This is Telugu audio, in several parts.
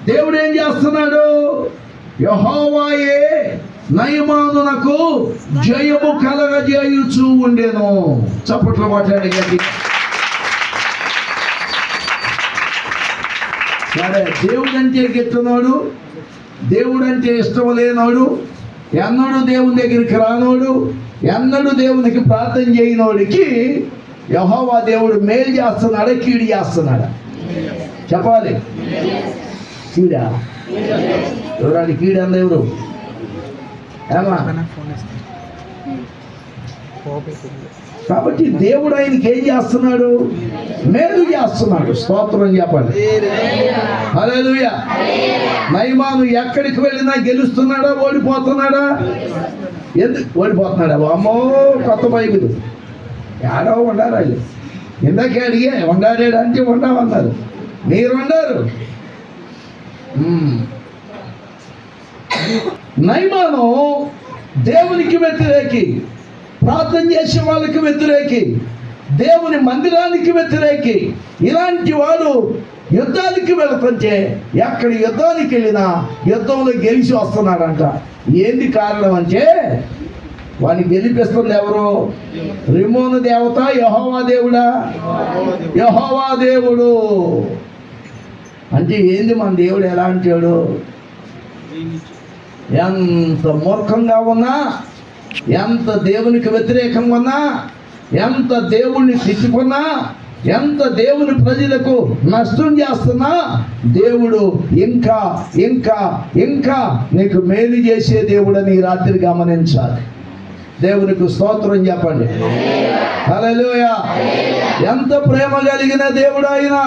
దేవుడు ఏం చేస్తున్నాడు? యెహోవాయే నయమానునకు జయము కలగజేయుచూ ఉండెను. చప్పట్లు మాట్లాడే గట్టి. సరే, దేవుడు అంటే గిట్టున్నాడు, దేవుడు అంటే ఇష్టం లేనోడు, ఎన్నడూ దేవుని దగ్గరికి రానోడు, ఎన్నడూ దేవునికి ప్రార్థన చేయనోడికి యెహోవా దేవుడు మేలు చేస్తున్నాడా, కీడు చేస్తున్నాడా? చెప్పాలి. కీడా? ఎవరాడి కీడు అన్న ఎవరు? ఏమా? కాబట్టి దేవుడు ఆయనకి ఏం చేస్తున్నాడు? మేలు చేస్తున్నాడు. స్తోత్రం చెప్పండి. హల్లెలూయా. నయమాను ఎక్కడికి వెళ్ళినా గెలుస్తున్నాడా, ఓడిపోతున్నాడా? ఎందుకు ఓడిపోతున్నాడా? అమ్మో, కొత్త బైబిల్ ఏడో ఉండారు వాళ్ళు. ఇందాకే అడిగే ఉండాడాడు అంటే ఉండమన్నారు, మీరు ఉండారు. నయమాను దేవునికి వ్యతిరేకి, ప్రార్థన చేసే వాళ్ళకి వ్యతిరేకి, దేవుని మందిరానికి వ్యతిరేకి. ఇలాంటి వాడు యుద్ధానికి వెళుతుంటే ఎక్కడ యుద్ధానికి వెళ్ళినా యుద్ధంలో గెలిచి వస్తున్నాడంట. ఏంది కారణం అంటే వాడిని గెలిపిస్తుంది ఎవరు? రిమోను దేవత, యెహోవా దేవుడా? యెహోవా దేవుడు. అంటే ఏంది మన దేవుడు ఎలాంటి వాడు? ఎంత మూర్ఖంగా ఉన్నా, ఎంత దేవునికి వ్యతిరేకంగా ఉన్నా, ఎంత దేవుణ్ణి తిట్టుకున్నా, ఎంత దేవుని ప్రజలకు నష్టం చేస్తున్నా, దేవుడు ఇంకా ఇంకా ఇంకా నీకు మేలు చేసే దేవుడని రాత్రి గమనించాలి. దేవునికి స్తోత్రం చెప్పండి. హల్లెలూయా. ఎంత ప్రేమ కలిగిన దేవుడు ఆయన.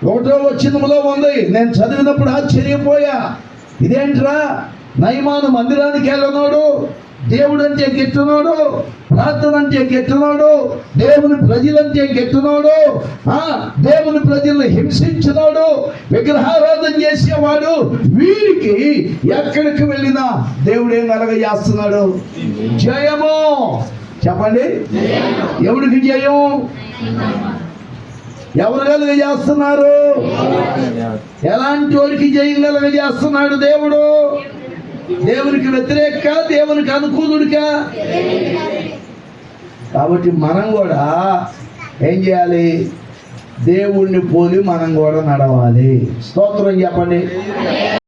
1వ వచనంలో ఉంది, నేను చదివినప్పుడు ఆశ్చర్యపోయా. ఇదేంట్రా, నయమాను మందిరానికి వెళ్ళనోడు, దేవుడు అంటే గిట్టునోడు, ప్రార్థన అంటే గిట్టునోడు, దేవుని ప్రజలంటే గిట్టునోడు, దేవుని ప్రజలను హింసించినోడు, విగ్రహారాధన చేసేవాడు, వీరికి ఎక్కడికి వెళ్ళినా దేవుడు ఏం కలగజేస్తున్నాడు? జయము. చెప్పండి, ఎవరికి జయం? ఎవరు కలగజేస్తున్నారు? ఎలాంటి వాడికి జయం కలగజేస్తున్నాడు దేవుడు? దేవునికి వ్యతిరేక, దేవునికి అనుకూలుడికా? కాబట్టి మనం కూడా ఏం చేయాలి? దేవుణ్ణి పోలి మనం కూడా నడవాలి. స్తోత్రం చెప్పండి.